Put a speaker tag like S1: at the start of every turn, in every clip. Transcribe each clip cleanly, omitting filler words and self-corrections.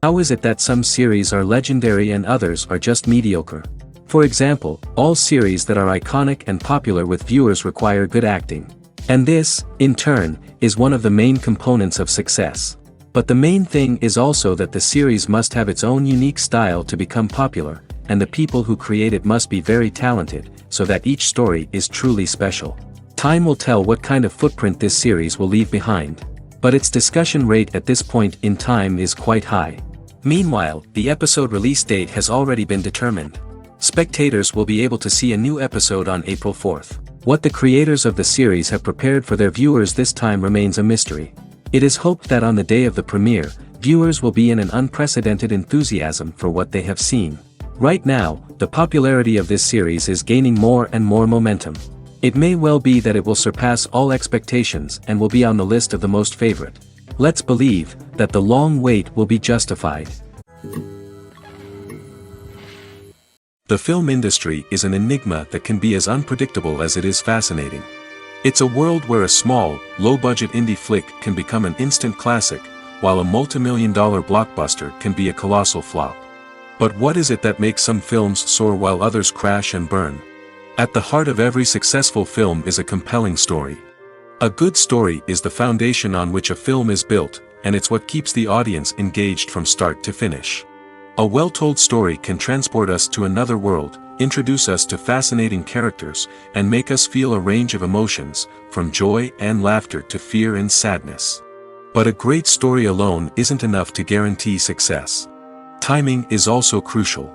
S1: How is it that some series are legendary and others are just mediocre? For example, all series that are iconic and popular with viewers require good acting. And this, in turn, is one of the main components of success. But the main thing is also that the series must have its own unique style to become popular, and the people who create it must be very talented, so that each story is truly special. Time will tell what kind of footprint this series will leave behind. But its discussion rate at this point in time is quite high. Meanwhile, the episode release date has already been determined. Spectators will be able to see a new episode on April 4th. What the creators of the series have prepared for their viewers this time remains a mystery. It is hoped that on the day of the premiere, viewers will be in an unprecedented enthusiasm for what they have seen. Right now, the popularity of this series is gaining more and more momentum. It may well be that it will surpass all expectations and will be on the list of the most favorite. Let's believe that the long wait will be justified. The film industry is an enigma that can be as unpredictable as it is fascinating. It's a world where a small, low-budget indie flick can become an instant classic, while a multi-million-dollar blockbuster can be a colossal flop. But what is it that makes some films soar while others crash and burn? At the heart of every successful film is a compelling story. A good story is the foundation on which a film is built, and it's what keeps the audience engaged from start to finish. A well-told story can transport us to another world, introduce us to fascinating characters, and make us feel a range of emotions, from joy and laughter to fear and sadness. But a great story alone isn't enough to guarantee success. Timing is also crucial.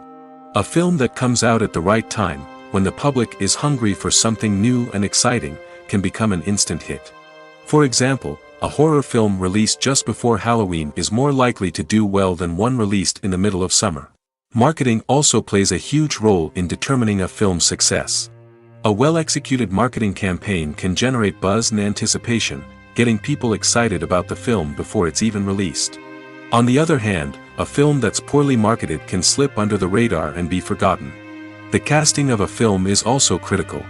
S1: A film that comes out at the right time, when the public is hungry for something new and exciting, can become an instant hit. For example, a horror film released just before Halloween is more likely to do well than one released in the middle of summer. Marketing also plays a huge role in determining a film's success. A well-executed marketing campaign can generate buzz and anticipation, getting people excited about the film before it's even released. On the other hand, a film that's poorly marketed can slip under the radar and be forgotten. The casting of a film is also critical.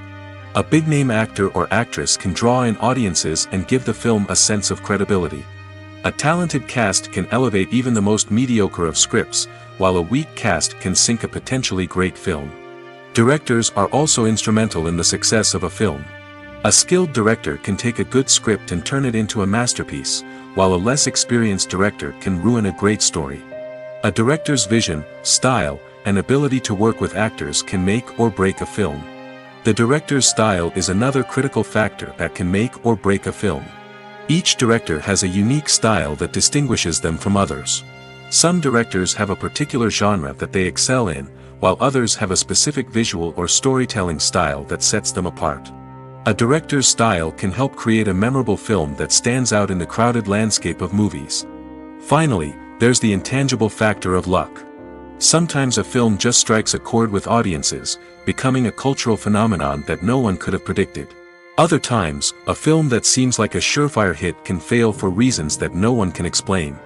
S1: A big-name actor or actress can draw in audiences and give the film a sense of credibility. A talented cast can elevate even the most mediocre of scripts, while a weak cast can sink a potentially great film. Directors are also instrumental in the success of a film. A skilled director can take a good script and turn it into a masterpiece, while a less experienced director can ruin a great story. A director's vision, style, and ability to work with actors can make or break a film. The director's style is another critical factor that can make or break a film. Each director has a unique style that distinguishes them from others. Some directors have a particular genre that they excel in, while others have a specific visual or storytelling style that sets them apart. A director's style can help create a memorable film that stands out in the crowded landscape of movies. Finally, there's the intangible factor of luck. Sometimes a film just strikes a chord with audiences, becoming a cultural phenomenon that no one could have predicted. Other times, a film that seems like a surefire hit can fail for reasons that no one can explain.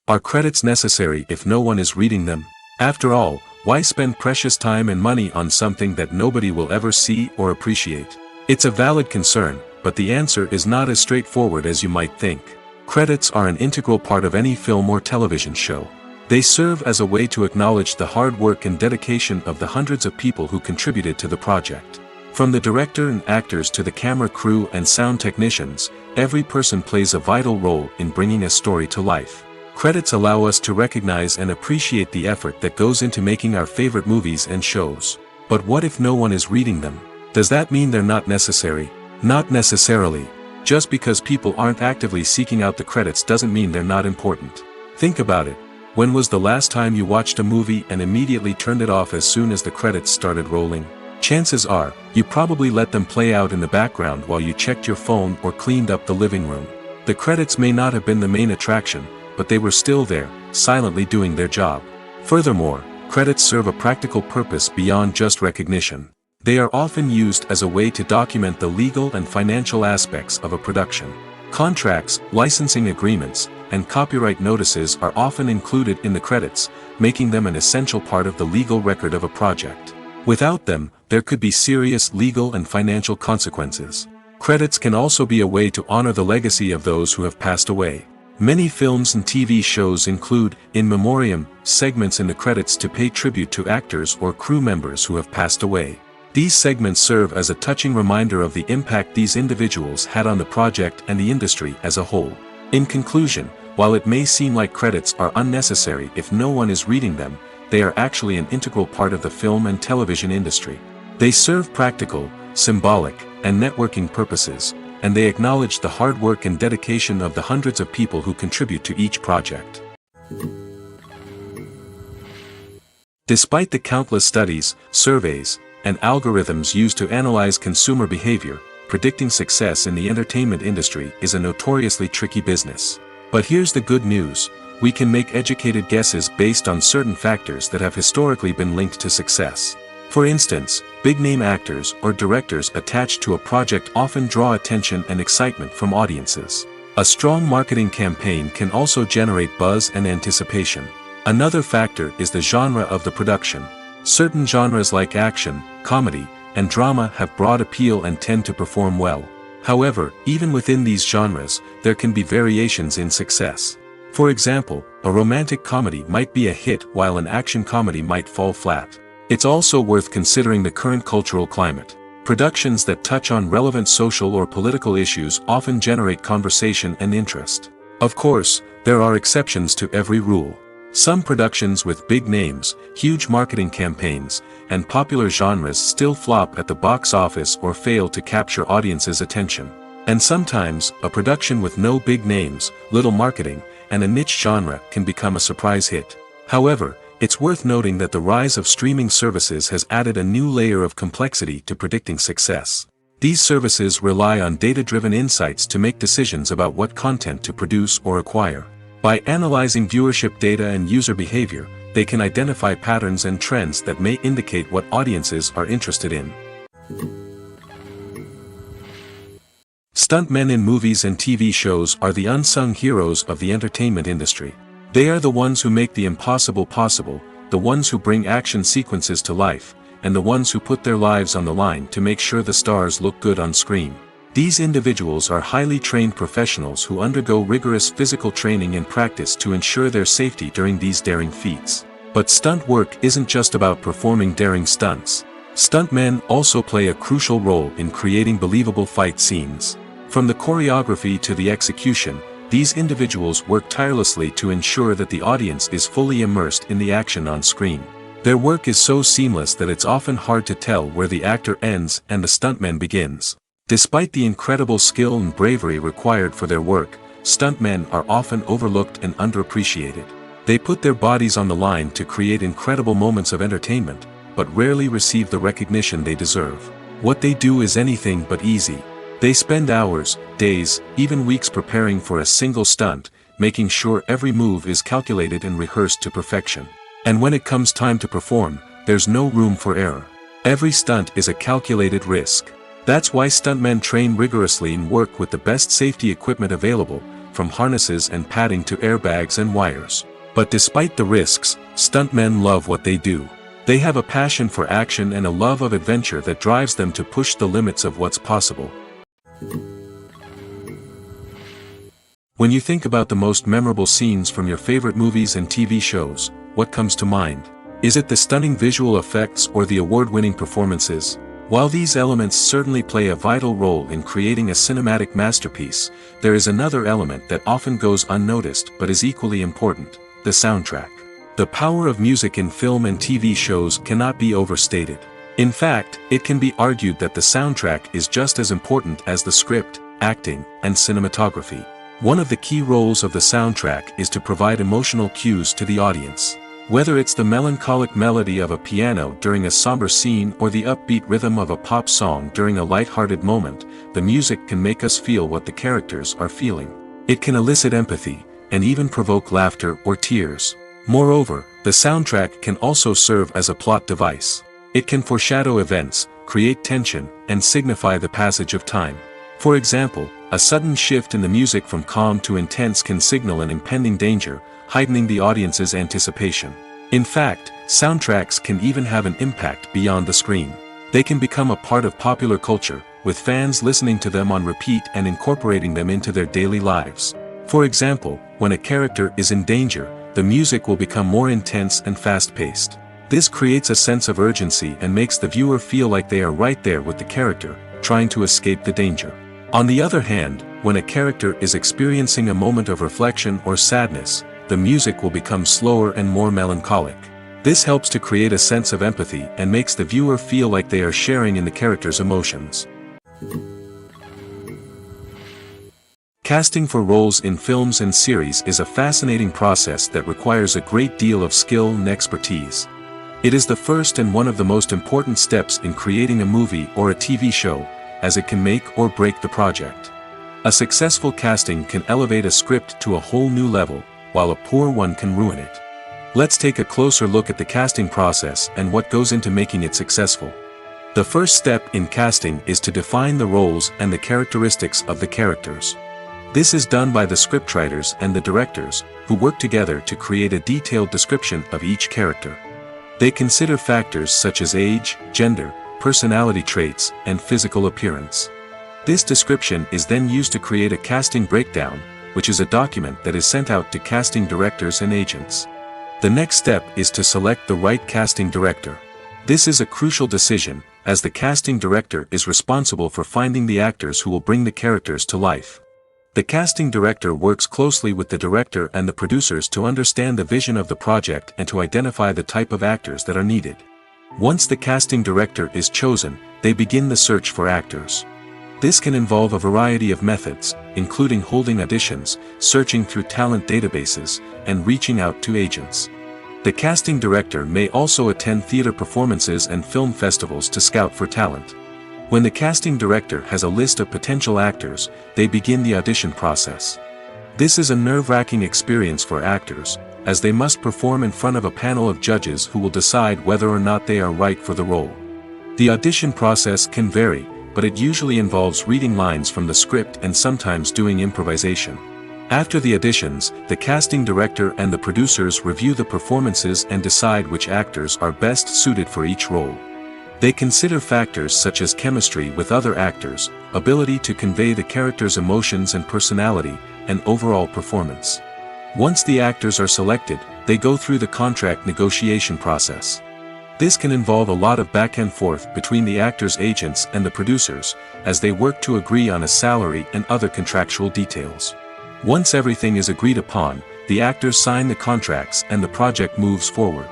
S1: Are credits necessary if no one is reading them? After all, why spend precious time and money on something that nobody will ever see or appreciate? It's a valid concern, but the answer is not as straightforward as you might think. Credits are an integral part of any film or television show. They serve as a way to acknowledge the hard work and dedication of the hundreds of people who contributed to the project. From the director and actors to the camera crew and sound technicians, every person plays a vital role in bringing a story to life. Credits allow us to recognize and appreciate the effort that goes into making our favorite movies and shows. But what if no one is reading them? Does that mean they're not necessary? Not necessarily. Just because people aren't actively seeking out the credits doesn't mean they're not important. Think about it. When was the last time you watched a movie and immediately turned it off as soon as the credits started rolling? Chances are, you probably let them play out in the background while you checked your phone or cleaned up the living room. The credits may not have been the main attraction, but they were still there, silently doing their job. Furthermore, credits serve a practical purpose beyond just recognition. They are often used as a way to document the legal and financial aspects of a production. Contracts, licensing agreements, and copyright notices are often included in the credits, making them an essential part of the legal record of a project. Without them, there could be serious legal and financial consequences. Credits can also be a way to honor the legacy of those who have passed away. Many films and TV shows include, in memoriam, segments in the credits to pay tribute to actors or crew members who have passed away. These segments serve as a touching reminder of the impact these individuals had on the project and the industry as a whole. In conclusion, while it may seem like credits are unnecessary if no one is reading them, they are actually an integral part of the film and television industry. They serve practical, symbolic, and networking purposes, and they acknowledge the hard work and dedication of the hundreds of people who contribute to each project. Despite the countless studies, surveys, and algorithms used to analyze consumer behavior, predicting success in the entertainment industry is a notoriously tricky business. But here's the good news: we can make educated guesses based on certain factors that have historically been linked to success. For instance, big-name actors or directors attached to a project often draw attention and excitement from audiences. A strong marketing campaign can also generate buzz and anticipation. Another factor is the genre of the production. Certain genres like action, comedy, and drama have broad appeal and tend to perform well. However, even within these genres, there can be variations in success. For example, a romantic comedy might be a hit while an action comedy might fall flat. It's also worth considering the current cultural climate. Productions that touch on relevant social or political issues often generate conversation and interest. Of course, there are exceptions to every rule. Some productions with big names, huge marketing campaigns, and popular genres still flop at the box office or fail to capture audiences' attention. And sometimes, a production with no big names, little marketing, and a niche genre can become a surprise hit. However, it's worth noting that the rise of streaming services has added a new layer of complexity to predicting success. These services rely on data-driven insights to make decisions about what content to produce or acquire. By analyzing viewership data and user behavior, they can identify patterns and trends that may indicate what audiences are interested in. Stuntmen in movies and TV shows are the unsung heroes of the entertainment industry. They are the ones who make the impossible possible, the ones who bring action sequences to life, and the ones who put their lives on the line to make sure the stars look good on screen. These individuals are highly trained professionals who undergo rigorous physical training and practice to ensure their safety during these daring feats. But stunt work isn't just about performing daring stunts. Stuntmen also play a crucial role in creating believable fight scenes. From the choreography to the execution, these individuals work tirelessly to ensure that the audience is fully immersed in the action on screen. Their work is so seamless that it's often hard to tell where the actor ends and the stuntman begins. Despite the incredible skill and bravery required for their work, stuntmen are often overlooked and underappreciated. They put their bodies on the line to create incredible moments of entertainment, but rarely receive the recognition they deserve. What they do is anything but easy. They spend hours, days, even weeks preparing for a single stunt, making sure every move is calculated and rehearsed to perfection. And when it comes time to perform, there's no room for error. Every stunt is a calculated risk. That's why stuntmen train rigorously and work with the best safety equipment available, from harnesses and padding to airbags and wires. But despite the risks, stuntmen love what they do. They have a passion for action and a love of adventure that drives them to push the limits of what's possible. When you think about the most memorable scenes from your favorite movies and TV shows, what comes to mind? Is it the stunning visual effects or the award-winning performances? While these elements certainly play a vital role in creating a cinematic masterpiece, there is another element that often goes unnoticed but is equally important: the soundtrack. The power of music in film and TV shows cannot be overstated. In fact, it can be argued that the soundtrack is just as important as the script, acting, and cinematography. One of the key roles of the soundtrack is to provide emotional cues to the audience. Whether it's the melancholic melody of a piano during a somber scene or the upbeat rhythm of a pop song during a light-hearted moment, the music can make us feel what the characters are feeling. It can elicit empathy, and even provoke laughter or tears. Moreover, the soundtrack can also serve as a plot device. It can foreshadow events, create tension, and signify the passage of time. For example, a sudden shift in the music from calm to intense can signal an impending danger, heightening the audience's anticipation. In fact, soundtracks can even have an impact beyond the screen. They can become a part of popular culture, with fans listening to them on repeat and incorporating them into their daily lives. For example, when a character is in danger, the music will become more intense and fast-paced. This creates a sense of urgency and makes the viewer feel like they are right there with the character, trying to escape the danger. On the other hand, when a character is experiencing a moment of reflection or sadness, the music will become slower and more melancholic. This helps to create a sense of empathy and makes the viewer feel like they are sharing in the character's emotions. Casting for roles in films and series is a fascinating process that requires a great deal of skill and expertise. It is the first and one of the most important steps in creating a movie or a TV show, as it can make or break the project. A successful casting can elevate a script to a whole new level, while a poor one can ruin it. Let's take a closer look at the casting process and what goes into making it successful. The first step in casting is to define the roles and the characteristics of the characters. This is done by the scriptwriters and the directors, who work together to create a detailed description of each character. They consider factors such as age, gender, personality traits, and physical appearance. This description is then used to create a casting breakdown, which is a document that is sent out to casting directors and agents. The next step is to select the right casting director. This is a crucial decision, as the casting director is responsible for finding the actors who will bring the characters to life. The casting director works closely with the director and the producers to understand the vision of the project and to identify the type of actors that are needed. Once the casting director is chosen, they begin the search for actors. This can involve a variety of methods, including holding auditions, searching through talent databases, and reaching out to agents. The casting director may also attend theater performances and film festivals to scout for talent. When the casting director has a list of potential actors, they begin the audition process. This is a nerve-wracking experience for actors, as they must perform in front of a panel of judges who will decide whether or not they are right for the role. The audition process can vary, but it usually involves reading lines from the script and sometimes doing improvisation. After the auditions, the casting director and the producers review the performances and decide which actors are best suited for each role. They consider factors such as chemistry with other actors, ability to convey the character's emotions and personality, and overall performance. Once the actors are selected, they go through the contract negotiation process. This can involve a lot of back and forth between the actors' agents and the producers, as they work to agree on a salary and other contractual details. Once everything is agreed upon, the actors sign the contracts and the project moves forward.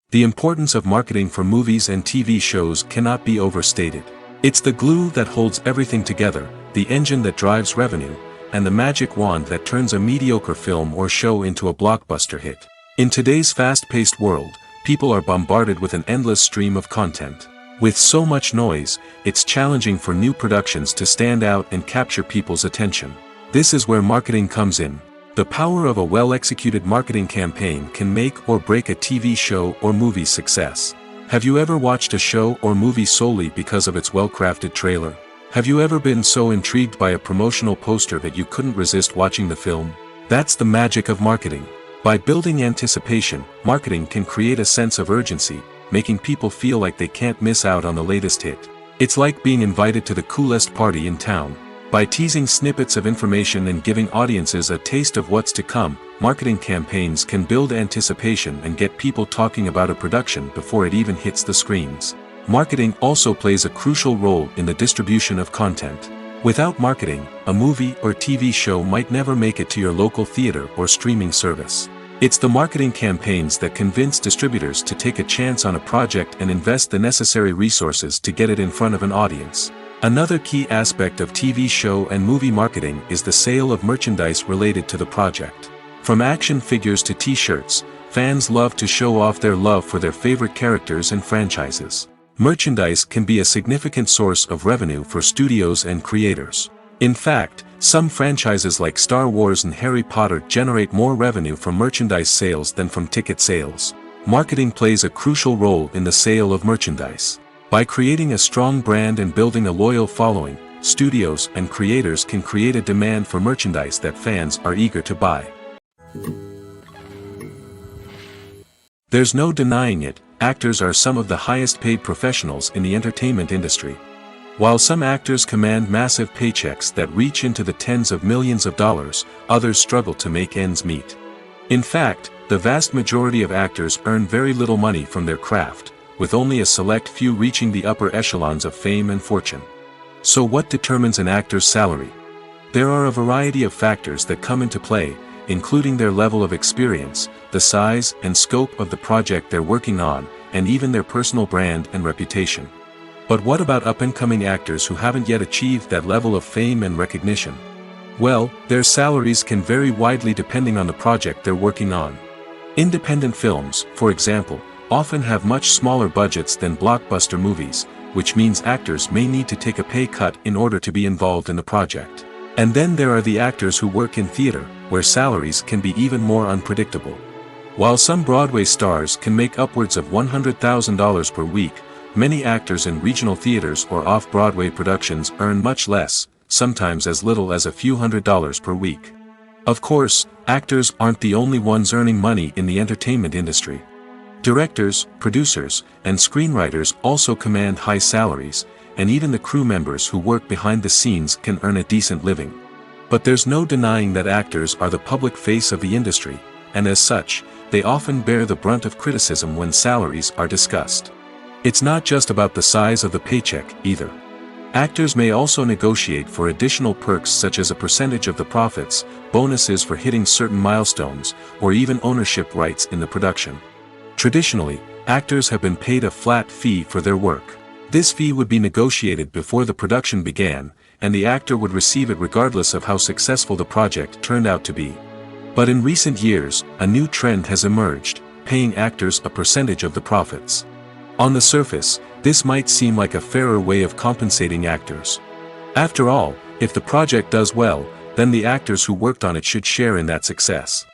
S1: The importance of marketing for movies and TV shows cannot be overstated. It's the glue that holds everything together, the engine that drives revenue, and the magic wand that turns a mediocre film or show into a blockbuster hit. In today's fast-paced world, people are bombarded with an endless stream of content. With so much noise, it's challenging for new productions to stand out and capture people's attention. This is where marketing comes in. The power of a well-executed marketing campaign can make or break a TV show or movie's success. Have you ever watched a show or movie solely because of its well-crafted trailer? Have you ever been so intrigued by a promotional poster that you couldn't resist watching the film? That's the magic of marketing. By building anticipation, marketing can create a sense of urgency, making people feel like they can't miss out on the latest hit. It's like being invited to the coolest party in town. By teasing snippets of information and giving audiences a taste of what's to come, marketing campaigns can build anticipation and get people talking about a production before it even hits the screens. Marketing also plays a crucial role in the distribution of content. Without marketing, a movie or TV show might never make it to your local theater or streaming service. It's the marketing campaigns that convince distributors to take a chance on a project and invest the necessary resources to get it in front of an audience. Another key aspect of TV show and movie marketing is the sale of merchandise related to the project. From action figures to t-shirts, fans love to show off their love for their favorite characters and franchises. Merchandise can be a significant source of revenue for studios and creators. In fact, some franchises like Star Wars and Harry Potter generate more revenue from merchandise sales than from ticket sales. Marketing plays a crucial role in the sale of merchandise. By creating a strong brand and building a loyal following, studios and creators can create a demand for merchandise that fans are eager to buy. There's no denying it, actors are some of the highest paid professionals in the entertainment industry. While some actors command massive paychecks that reach into the tens of millions of dollars, others struggle to make ends meet. In fact, the vast majority of actors earn very little money from their craft, with only a select few reaching the upper echelons of fame and fortune. So what determines an actor's salary? There are a variety of factors that come into play, including their level of experience, the size and scope of the project they're working on, and even their personal brand and reputation. But what about up-and-coming actors who haven't yet achieved that level of fame and recognition? Well, their salaries can vary widely depending on the project they're working on. Independent films, for example, often have much smaller budgets than blockbuster movies, which means actors may need to take a pay cut in order to be involved in the project. And then there are the actors who work in theater, where salaries can be even more unpredictable. While some Broadway stars can make upwards of $100,000 per week, many actors in regional theaters or off-Broadway productions earn much less, sometimes as little as a few $100s per week. Of course, actors aren't the only ones earning money in the entertainment industry. Directors, producers, and screenwriters also command high salaries, and even the crew members who work behind the scenes can earn a decent living. But there's no denying that actors are the public face of the industry, and as such, they often bear the brunt of criticism when salaries are discussed. It's not just about the size of the paycheck, either. Actors may also negotiate for additional perks such as a percentage of the profits, bonuses for hitting certain milestones, or even ownership rights in the production. Traditionally, actors have been paid a flat fee for their work. This fee would be negotiated before the production began, and the actor would receive it regardless of how successful the project turned out to be. But in recent years, a new trend has emerged, paying actors a percentage of the profits. On the surface, this might seem like a fairer way of compensating actors. After all, if the project does well, then the actors who worked on it should share in that success.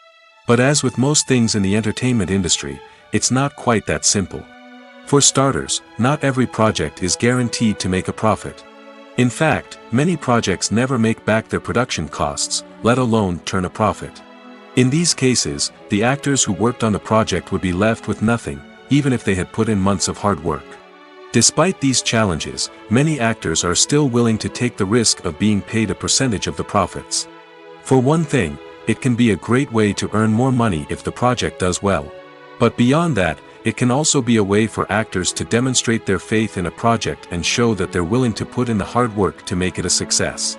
S1: But as with most things in the entertainment industry, it's not quite that simple. For starters, not every project is guaranteed to make a profit. In fact, many projects never make back their production costs, let alone turn a profit. In these cases, the actors who worked on the project would be left with nothing, even if they had put in months of hard work. Despite these challenges, many actors are still willing to take the risk of being paid a percentage of the profits. For one thing, it can be a great way to earn more money if the project does well. But beyond that, it can also be a way for actors to demonstrate their faith in a project and show that they're willing to put in the hard work to make it a success.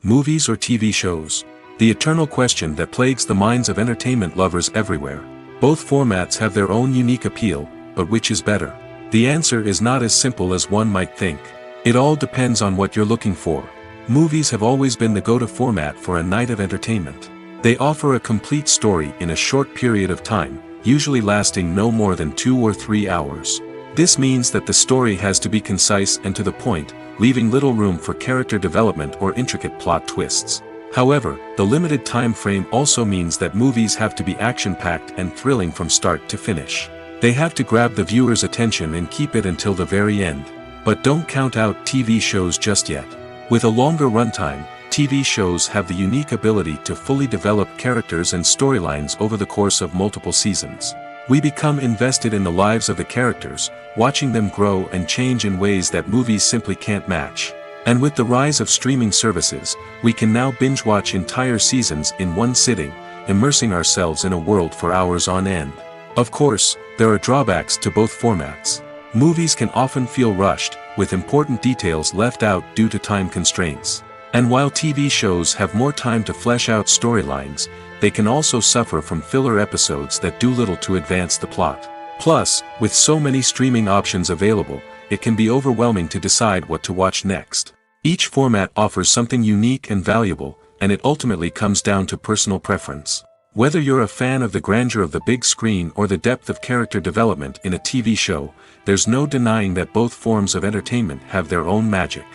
S1: Movies or TV shows? The eternal question that plagues the minds of entertainment lovers everywhere. Both formats have their own unique appeal, but which is better? The answer is not as simple as one might think. It all depends on what you're looking for. Movies have always been the go-to format for a night of entertainment. They offer a complete story in a short period of time, usually lasting no more than 2 or 3 hours. This means that the story has to be concise and to the point, leaving little room for character development or intricate plot twists. However, the limited time frame also means that movies have to be action-packed and thrilling from start to finish. They have to grab the viewer's attention and keep it until the very end. But don't count out TV shows just yet. With a longer runtime, TV shows have the unique ability to fully develop characters and storylines over the course of multiple seasons. We become invested in the lives of the characters, watching them grow and change in ways that movies simply can't match. And with the rise of streaming services, we can now binge-watch entire seasons in one sitting, immersing ourselves in a world for hours on end. Of course, there are drawbacks to both formats. Movies can often feel rushed, with important details left out due to time constraints. And while TV shows have more time to flesh out storylines, they can also suffer from filler episodes that do little to advance the plot. Plus, with so many streaming options available, it can be overwhelming to decide what to watch next. Each format offers something unique and valuable, and it ultimately comes down to personal preference. Whether you're a fan of the grandeur of the big screen or the depth of character development in a TV show, there's no denying that both forms of entertainment have their own magic.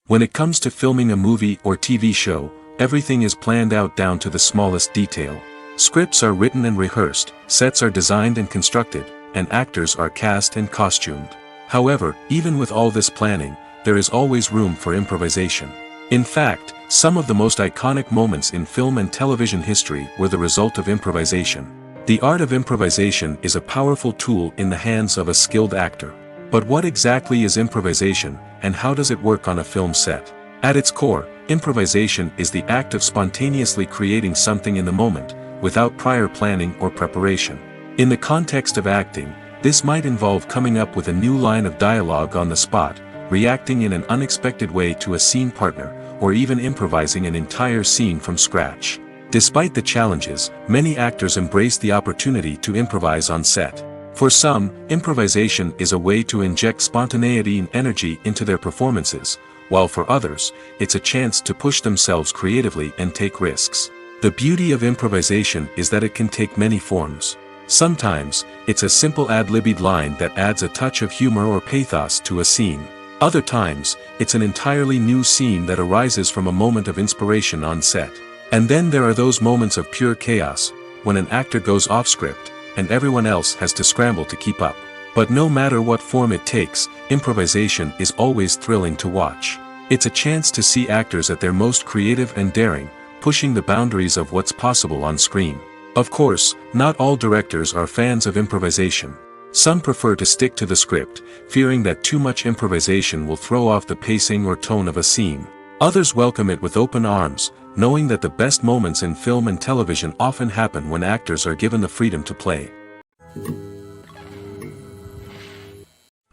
S1: When it comes to filming a movie or TV show, everything is planned out down to the smallest detail. Scripts are written and rehearsed, sets are designed and constructed, and actors are cast and costumed. However, even with all this planning, there is always room for improvisation. In fact, some of the most iconic moments in film and television history were the result of improvisation. The art of improvisation is a powerful tool in the hands of a skilled actor. But what exactly is improvisation, and how does it work on a film set? At its core, improvisation is the act of spontaneously creating something in the moment, without prior planning or preparation. In the context of acting, this might involve coming up with a new line of dialogue on the spot, reacting in an unexpected way to a scene partner, or even improvising an entire scene from scratch. Despite the challenges, many actors embrace the opportunity to improvise on set. For some, improvisation is a way to inject spontaneity and energy into their performances, while for others, it's a chance to push themselves creatively and take risks. The beauty of improvisation is that it can take many forms. Sometimes, it's a simple ad-libbed line that adds a touch of humor or pathos to a scene. Other times, it's an entirely new scene that arises from a moment of inspiration on set. And then there are those moments of pure chaos, when an actor goes off script, and everyone else has to scramble to keep up. But no matter what form it takes, improvisation is always thrilling to watch. It's a chance to see actors at their most creative and daring, pushing the boundaries of what's possible on screen. Of course, not all directors are fans of improvisation. Some prefer to stick to the script, fearing that too much improvisation will throw off the pacing or tone of a scene. Others welcome it with open arms, knowing that the best moments in film and television often happen when actors are given the freedom to play.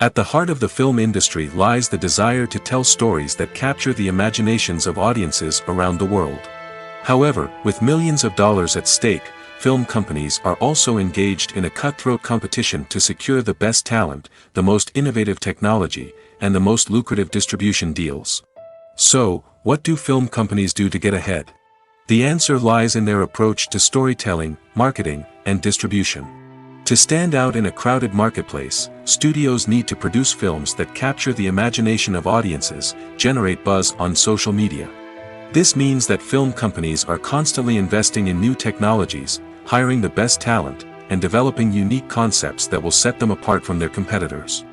S1: At the heart of the film industry lies the desire to tell stories that capture the imaginations of audiences around the world. However, with millions of dollars at stake, film companies are also engaged in a cutthroat competition to secure the best talent, the most innovative technology, and the most lucrative distribution deals. So, what do film companies do to get ahead? The answer lies in their approach to storytelling, marketing, and distribution. To stand out in a crowded marketplace, studios need to produce films that capture the imagination of audiences, generate buzz on social media. This means that film companies are constantly investing in new technologies, hiring the best talent, and developing unique concepts that will set them apart from their competitors.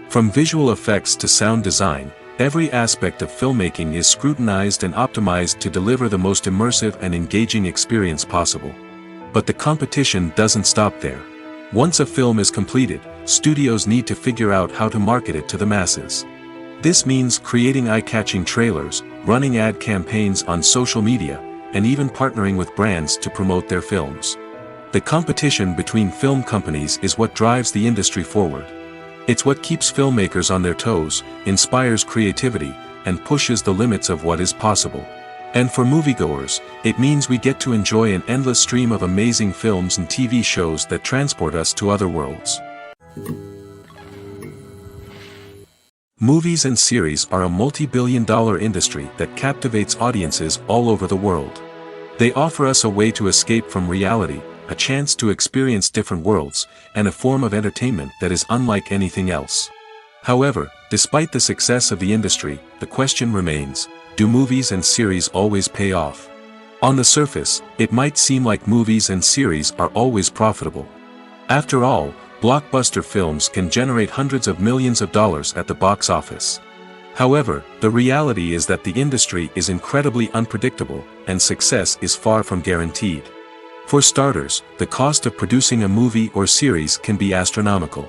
S1: From visual effects to sound design, every aspect of filmmaking is scrutinized and optimized to deliver the most immersive and engaging experience possible. But the competition doesn't stop there. Once a film is completed, studios need to figure out how to market it to the masses. This means creating eye-catching trailers, running ad campaigns on social media, and even partnering with brands to promote their films. The competition between film companies is what drives the industry forward. It's what keeps filmmakers on their toes, inspires creativity, and pushes the limits of what is possible. And for moviegoers, it means we get to enjoy an endless stream of amazing films and TV shows that transport us to other worlds. Movies and series are a multi-billion-dollar industry that captivates audiences all over the world. They offer us a way to escape from reality, a chance to experience different worlds, and a form of entertainment that is unlike anything else. However, despite the success of the industry, the question remains, do movies and series always pay off? On the surface, it might seem like movies and series are always profitable. After all, blockbuster films can generate hundreds of millions of dollars at the box office. However, the reality is that the industry is incredibly unpredictable, and success is far from guaranteed. For starters, the cost of producing a movie or series can be astronomical.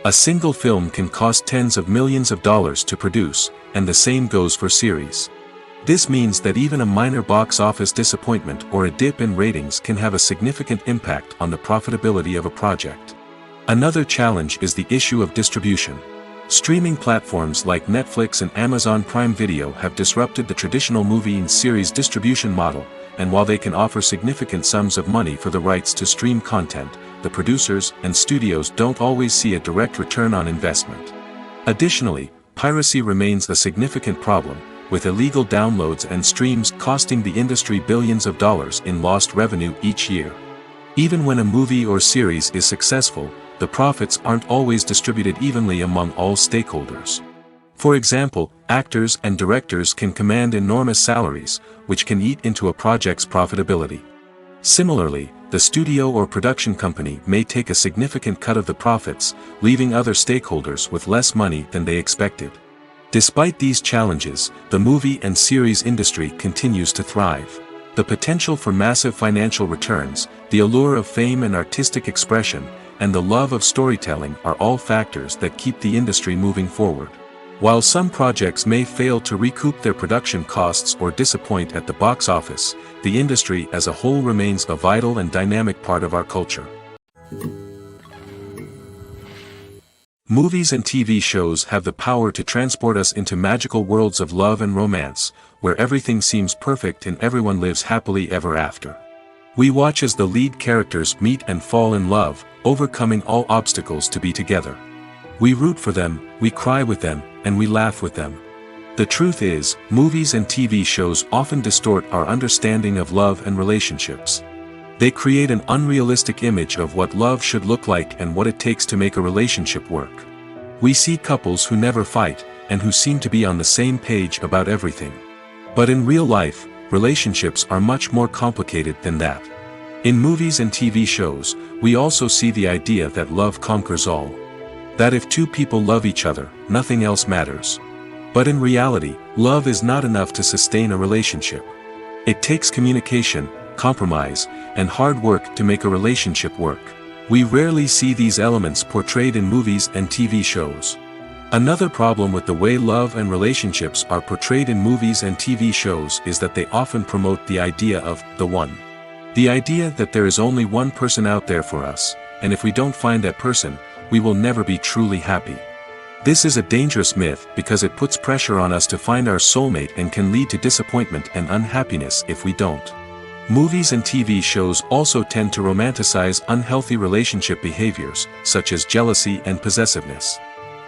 S1: A single film can cost tens of millions of dollars to produce, and the same goes for series. This means that even a minor box office disappointment or a dip in ratings can have a significant impact on the profitability of a project. Another challenge is the issue of distribution. Streaming platforms like Netflix and Amazon Prime Video have disrupted the traditional movie and series distribution model, and while they can offer significant sums of money for the rights to stream content, the producers and studios don't always see a direct return on investment. Additionally, piracy remains a significant problem, with illegal downloads and streams costing the industry billions of dollars in lost revenue each year. Even when a movie or series is successful, the profits aren't always distributed evenly among all stakeholders. For example, actors and directors can command enormous salaries, which can eat into a project's profitability. Similarly, the studio or production company may take a significant cut of the profits, leaving other stakeholders with less money than they expected. Despite these challenges, the movie and series industry continues to thrive. The potential for massive financial returns, the allure of fame and artistic expression, and the love of storytelling are all factors that keep the industry moving forward. While some projects may fail to recoup their production costs or disappoint at the box office, the industry as a whole remains a vital and dynamic part of our culture. Movies and TV shows have the power to transport us into magical worlds of love and romance, where everything seems perfect and everyone lives happily ever after. We watch as the lead characters meet and fall in love, overcoming all obstacles to be together. We root for them, we cry with them, and we laugh with them. The truth is, movies and TV shows often distort our understanding of love and relationships. They create an unrealistic image of what love should look like and what it takes to make a relationship work. We see couples who never fight, and who seem to be on the same page about everything. But in real life, relationships are much more complicated than that. In movies and TV shows, we also see the idea that love conquers all. That if two people love each other, nothing else matters. But in reality, love is not enough to sustain a relationship. It takes communication, compromise, and hard work to make a relationship work. We rarely see these elements portrayed in movies and TV shows. Another problem with the way love and relationships are portrayed in movies and TV shows is that they often promote the idea of the one. The idea that there is only one person out there for us, and if we don't find that person, we will never be truly happy. This is a dangerous myth because it puts pressure on us to find our soulmate and can lead to disappointment and unhappiness if we don't. Movies and TV shows also tend to romanticize unhealthy relationship behaviors, such as jealousy and possessiveness.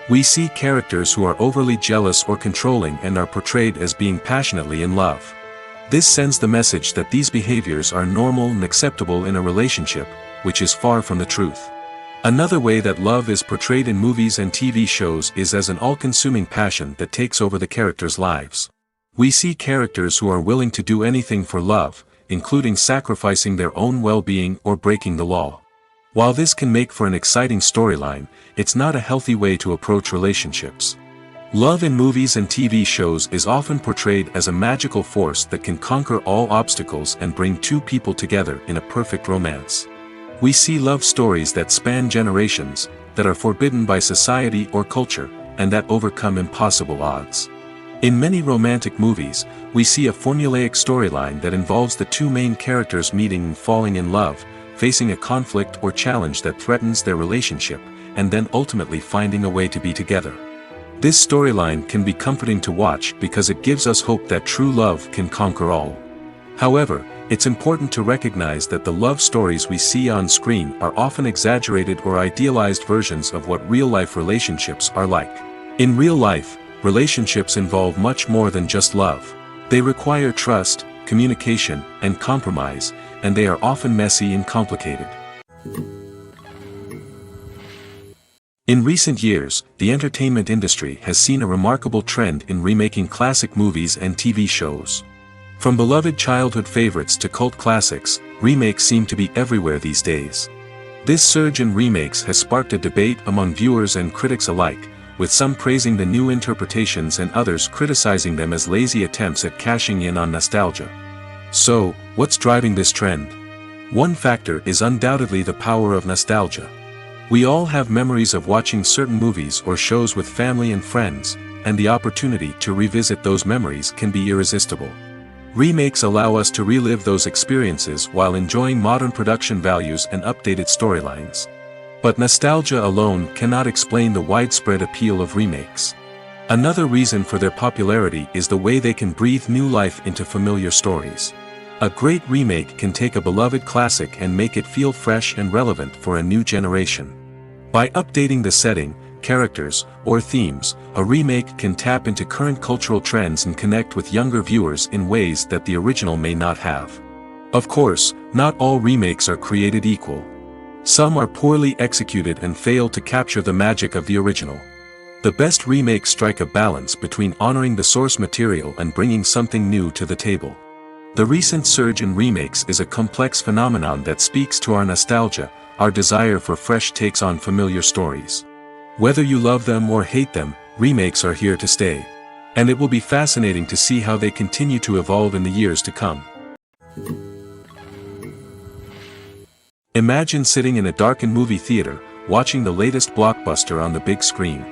S1: We see characters who are overly jealous or controlling and are portrayed as being passionately in love. This sends the message that these behaviors are normal and acceptable in a relationship, which is far from the truth. Another way that love is portrayed in movies and TV shows is as an all-consuming passion that takes over the characters' lives. We see characters who are willing to do anything for love, including sacrificing their own well-being or breaking the law. While this can make for an exciting storyline, it's not a healthy way to approach relationships. Love in movies and TV shows is often portrayed as a magical force that can conquer all obstacles and bring two people together in a perfect romance. We see love stories that span generations, that are forbidden by society or culture, and that overcome impossible odds. In many romantic movies, we see a formulaic storyline that involves the two main characters meeting and falling in love, facing a conflict or challenge that threatens their relationship, and then ultimately finding a way to be together. This storyline can be comforting to watch because it gives us hope that true love can conquer all. However, it's important to recognize that the love stories we see on screen are often exaggerated or idealized versions of what real-life relationships are like. In real life, relationships involve much more than just love. They require trust, communication, and compromise, and they are often messy and complicated. In recent years, the entertainment industry has seen a remarkable trend in remaking classic movies and TV shows. From beloved childhood favorites to cult classics, remakes seem to be everywhere these days. This surge in remakes has sparked a debate among viewers and critics alike, with some praising the new interpretations and others criticizing them as lazy attempts at cashing in on nostalgia. So, what's driving this trend? One factor is undoubtedly the power of nostalgia. We all have memories of watching certain movies or shows with family and friends, and the opportunity to revisit those memories can be irresistible. Remakes allow us to relive those experiences while enjoying modern production values and updated storylines. But nostalgia alone cannot explain the widespread appeal of remakes. Another reason for their popularity is the way they can breathe new life into familiar stories. A great remake can take a beloved classic and make it feel fresh and relevant for a new generation. By updating the setting, characters, or themes, a remake can tap into current cultural trends and connect with younger viewers in ways that the original may not have. Of course, not all remakes are created equal. Some are poorly executed and fail to capture the magic of the original. The best remakes strike a balance between honoring the source material and bringing something new to the table. The recent surge in remakes is a complex phenomenon that speaks to our nostalgia, our desire for fresh takes on familiar stories. Whether you love them or hate them, remakes are here to stay. And it will be fascinating to see how they continue to evolve in the years to come. Imagine sitting in a darkened movie theater, watching the latest blockbuster on the big screen.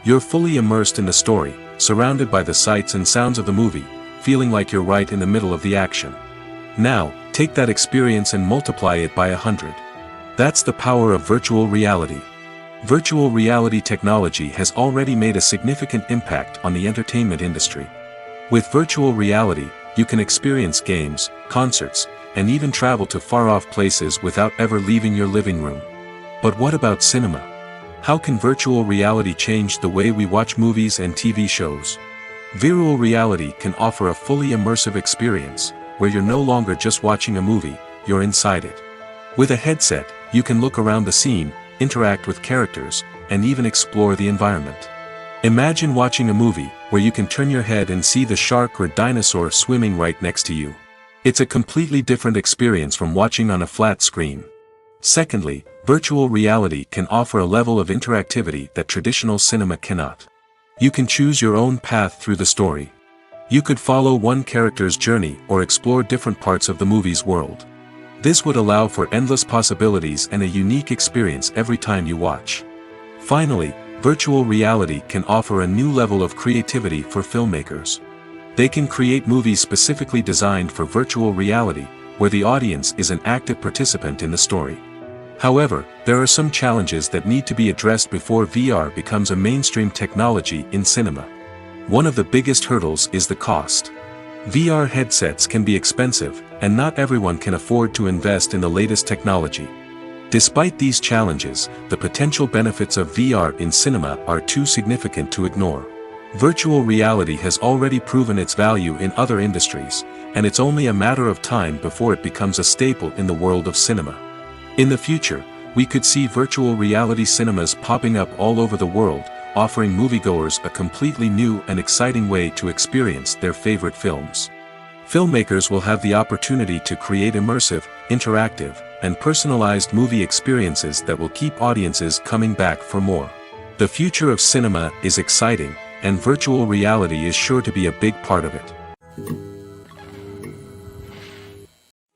S1: You're fully immersed in the story, surrounded by the sights and sounds of the movie, feeling like you're right in the middle of the action. Now, take that experience and multiply it by 100. That's the power of virtual reality. Virtual reality technology has already made a significant impact on the entertainment industry. With virtual reality, you can experience games, concerts, and even travel to far-off places without ever leaving your living room. But what about cinema? How can virtual reality change the way we watch movies and TV shows? Virtual reality can offer a fully immersive experience, where you're no longer just watching a movie, you're inside it. With a headset, you can look around the scene, interact with characters, and even explore the environment. Imagine watching a movie, where you can turn your head and see the shark or dinosaur swimming right next to you. It's a completely different experience from watching on a flat screen. Secondly, virtual reality can offer a level of interactivity that traditional cinema cannot. You can choose your own path through the story. You could follow one character's journey or explore different parts of the movie's world. This would allow for endless possibilities and a unique experience every time you watch. Finally, virtual reality can offer a new level of creativity for filmmakers. They can create movies specifically designed for virtual reality, where the audience is an active participant in the story. However, there are some challenges that need to be addressed before VR becomes a mainstream technology in cinema. One of the biggest hurdles is the cost. VR headsets can be expensive, and not everyone can afford to invest in the latest technology. Despite these challenges, the potential benefits of VR in cinema are too significant to ignore. Virtual reality has already proven its value in other industries, and it's only a matter of time before it becomes a staple in the world of cinema. In the future, we could see virtual reality cinemas popping up all over the world, offering moviegoers a completely new and exciting way to experience their favorite films. Filmmakers will have the opportunity to create immersive, interactive, and personalized movie experiences that will keep audiences coming back for more. The future of cinema is exciting, and virtual reality is sure to be a big part of it.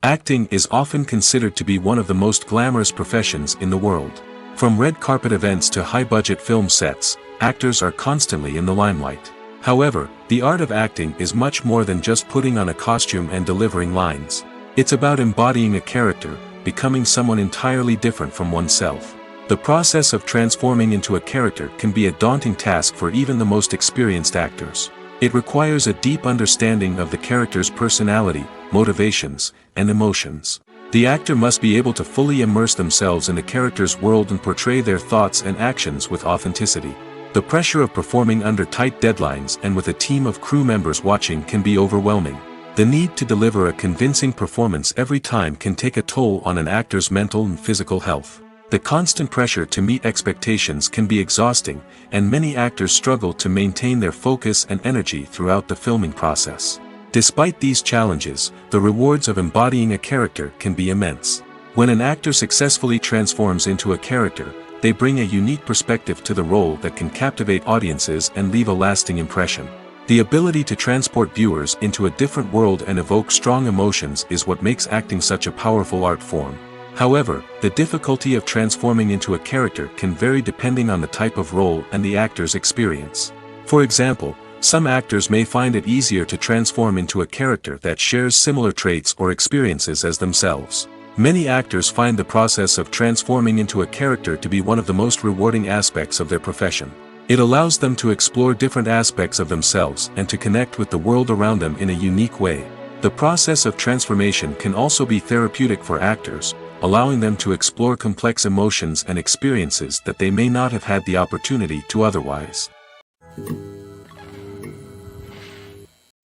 S1: Acting is often considered to be one of the most glamorous professions in the world. From red carpet events to high-budget film sets, actors are constantly in the limelight. However, the art of acting is much more than just putting on a costume and delivering lines. It's about embodying a character, becoming someone entirely different from oneself. The process of transforming into a character can be a daunting task for even the most experienced actors. It requires a deep understanding of the character's personality, motivations, and emotions. The actor must be able to fully immerse themselves in the character's world and portray their thoughts and actions with authenticity. The pressure of performing under tight deadlines and with a team of crew members watching can be overwhelming. The need to deliver a convincing performance every time can take a toll on an actor's mental and physical health. The constant pressure to meet expectations can be exhausting, and many actors struggle to maintain their focus and energy throughout the filming process. Despite these challenges, the rewards of embodying a character can be immense. When an actor successfully transforms into a character, they bring a unique perspective to the role that can captivate audiences and leave a lasting impression. The ability to transport viewers into a different world and evoke strong emotions is what makes acting such a powerful art form. However, the difficulty of transforming into a character can vary depending on the type of role and the actor's experience. For example, some actors may find it easier to transform into a character that shares similar traits or experiences as themselves. Many actors find the process of transforming into a character to be one of the most rewarding aspects of their profession. It allows them to explore different aspects of themselves and to connect with the world around them in a unique way. The process of transformation can also be therapeutic for actors, allowing them to explore complex emotions and experiences that they may not have had the opportunity to otherwise.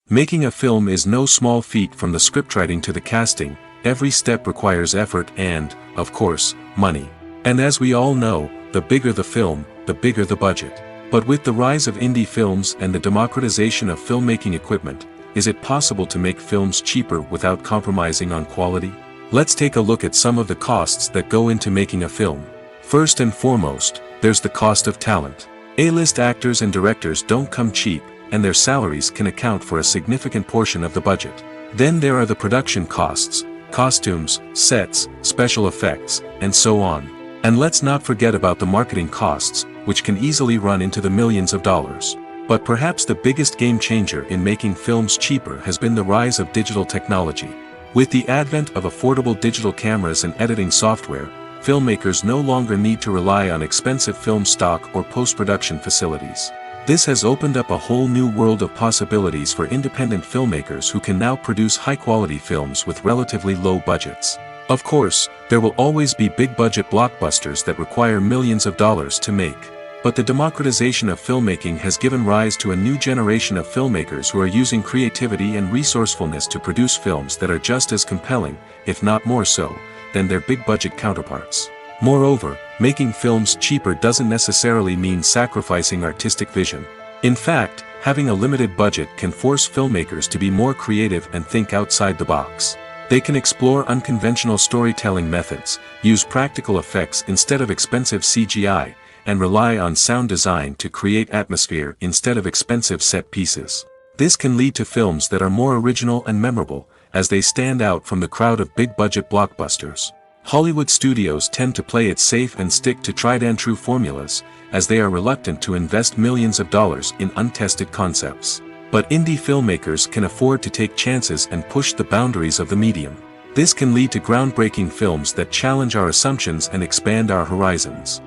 S1: Making a film is no small feat. From the scriptwriting to the casting, every step requires effort and, of course, money. And as we all know, the bigger the film, the bigger the budget. But with the rise of indie films and the democratization of filmmaking equipment, is it possible to make films cheaper without compromising on quality? Let's take a look at some of the costs that go into making a film. First and foremost, there's the cost of talent. A-list actors and directors don't come cheap, and their salaries can account for a significant portion of the budget. Then there are the production costs, costumes, sets, special effects, and so on. And let's not forget about the marketing costs, which can easily run into the millions of dollars. But perhaps the biggest game changer in making films cheaper has been the rise of digital technology. With the advent of affordable digital cameras and editing software, filmmakers no longer need to rely on expensive film stock or post-production facilities. This has opened up a whole new world of possibilities for independent filmmakers who can now produce high-quality films with relatively low budgets. Of course, there will always be big-budget blockbusters that require millions of dollars to make. But the democratization of filmmaking has given rise to a new generation of filmmakers who are using creativity and resourcefulness to produce films that are just as compelling, if not more so, than their big-budget counterparts. Moreover, making films cheaper doesn't necessarily mean sacrificing artistic vision. In fact, having a limited budget can force filmmakers to be more creative and think outside the box. They can explore unconventional storytelling methods, use practical effects instead of expensive CGI, and rely on sound design to create atmosphere instead of expensive set pieces. This can lead to films that are more original and memorable, as they stand out from the crowd of big-budget blockbusters. Hollywood studios tend to play it safe and stick to tried-and-true formulas, as they are reluctant to invest millions of dollars in untested concepts. But indie filmmakers can afford to take chances and push the boundaries of the medium. This can lead to groundbreaking films that challenge our assumptions and expand our horizons.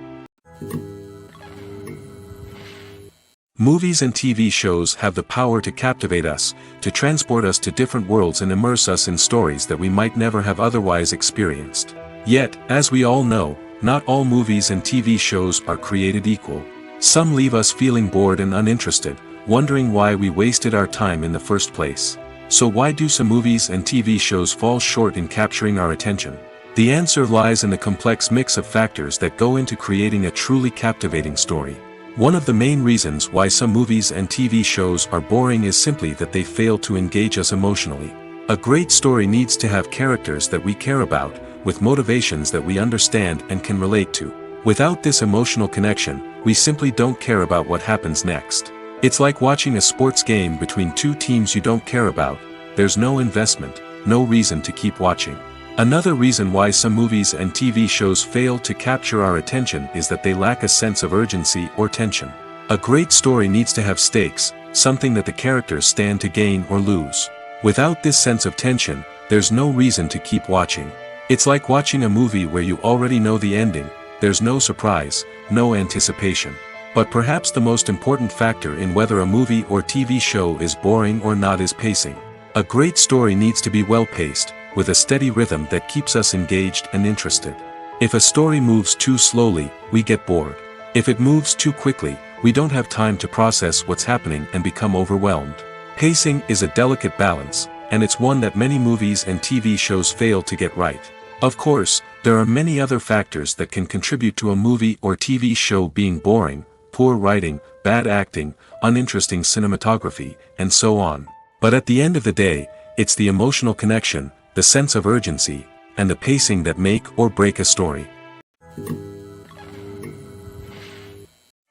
S1: Movies and TV shows have the power to captivate us, to transport us to different worlds and immerse us in stories that we might never have otherwise experienced. Yet, as we all know, not all movies and TV shows are created equal. Some leave us feeling bored and uninterested, wondering why we wasted our time in the first place. So why do some movies and TV shows fall short in capturing our attention? The answer lies in the complex mix of factors that go into creating a truly captivating story. One of the main reasons why some movies and TV shows are boring is simply that they fail to engage us emotionally. A great story needs to have characters that we care about, with motivations that we understand and can relate to. Without this emotional connection, we simply don't care about what happens next. It's like watching a sports game between two teams you don't care about. There's no investment, no reason to keep watching. Another reason why some movies and TV shows fail to capture our attention is that they lack a sense of urgency or tension. A great story needs to have stakes, something that the characters stand to gain or lose. Without this sense of tension, there's no reason to keep watching. It's like watching a movie where you already know the ending, there's no surprise, no anticipation. But perhaps the most important factor in whether a movie or TV show is boring or not is pacing. A great story needs to be well-paced, with a steady rhythm that keeps us engaged and interested. If a story moves too slowly, we get bored. If it moves too quickly, we don't have time to process what's happening and become overwhelmed. Pacing is a delicate balance, and it's one that many movies and TV shows fail to get right. Of course, there are many other factors that can contribute to a movie or TV show being boring: poor writing, bad acting, uninteresting cinematography, and so on. But at the end of the day, it's the emotional connection, the sense of urgency, and the pacing that make or break a story.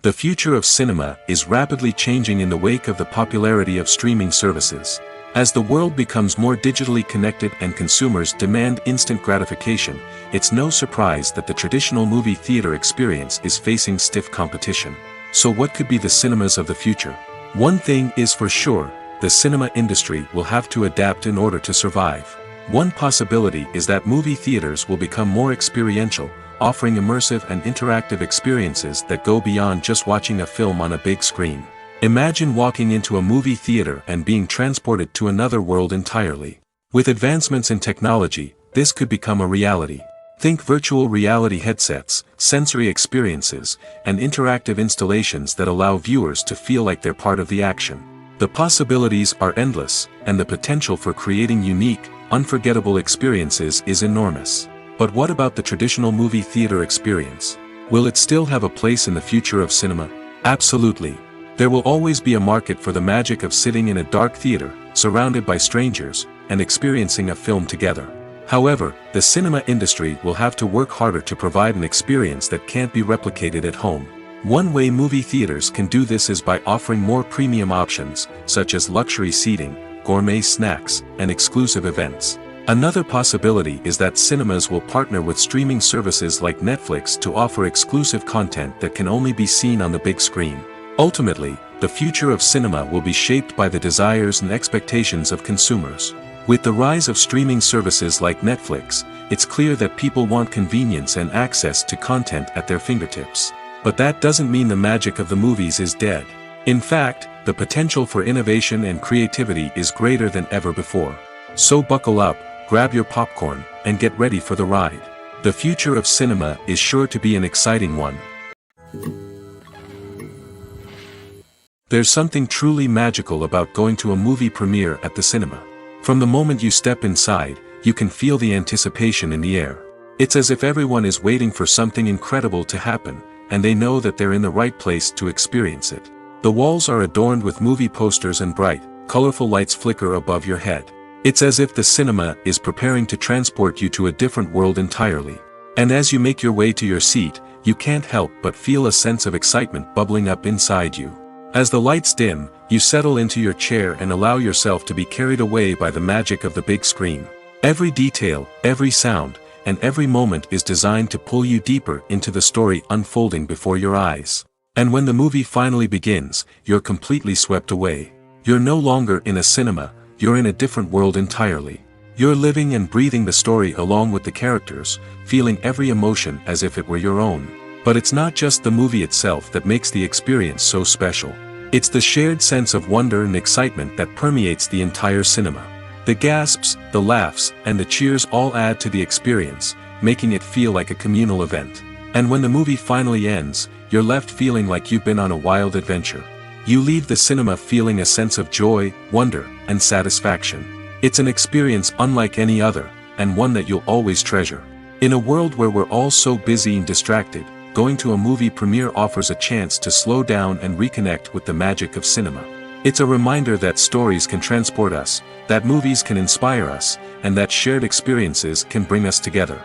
S1: The future of cinema is rapidly changing in the wake of the popularity of streaming services. As the world becomes more digitally connected and consumers demand instant gratification, it's no surprise that the traditional movie theater experience is facing stiff competition. So what could be the cinemas of the future? One thing is for sure, the cinema industry will have to adapt in order to survive. One possibility is that movie theaters will become more experiential, offering immersive and interactive experiences that go beyond just watching a film on a big screen. Imagine walking into a movie theater and being transported to another world entirely. With advancements in technology, this could become a reality. Think virtual reality headsets, sensory experiences, and interactive installations that allow viewers to feel like they're part of the action. The possibilities are endless, and the potential for creating unique, unforgettable experiences is enormous. But what about the traditional movie theater experience? Will it still have a place in the future of cinema? Absolutely. There will always be a market for the magic of sitting in a dark theater, surrounded by strangers, and experiencing a film together. However, the cinema industry will have to work harder to provide an experience that can't be replicated at home. One way movie theaters can do this is by offering more premium options, such as luxury seating, gourmet snacks, and exclusive events. Another possibility is that cinemas will partner with streaming services like Netflix to offer exclusive content that can only be seen on the big screen. Ultimately, the future of cinema will be shaped by the desires and expectations of consumers. With the rise of streaming services like Netflix, it's clear that people want convenience and access to content at their fingertips. But that doesn't mean the magic of the movies is dead. In fact, the potential for innovation and creativity is greater than ever before. So buckle up, grab your popcorn, and get ready for the ride. The future of cinema is sure to be an exciting one. There's something truly magical about going to a movie premiere at the cinema. From the moment you step inside, you can feel the anticipation in the air. It's as if everyone is waiting for something incredible to happen, and they know that they're in the right place to experience it. The walls are adorned with movie posters and bright, colorful lights flicker above your head. It's as if the cinema is preparing to transport you to a different world entirely. And as you make your way to your seat, you can't help but feel a sense of excitement bubbling up inside you. As the lights dim, you settle into your chair and allow yourself to be carried away by the magic of the big screen. Every detail, every sound, and every moment is designed to pull you deeper into the story unfolding before your eyes. And when the movie finally begins, you're completely swept away. You're no longer in a cinema, you're in a different world entirely. You're living and breathing the story along with the characters, feeling every emotion as if it were your own. But it's not just the movie itself that makes the experience so special. It's the shared sense of wonder and excitement that permeates the entire cinema. The gasps, the laughs, and the cheers all add to the experience, making it feel like a communal event. And when the movie finally ends, you're left feeling like you've been on a wild adventure. You leave the cinema feeling a sense of joy, wonder, and satisfaction. It's an experience unlike any other, and one that you'll always treasure. In a world where we're all so busy and distracted, going to a movie premiere offers a chance to slow down and reconnect with the magic of cinema. It's a reminder that stories can transport us, that movies can inspire us, and that shared experiences can bring us together.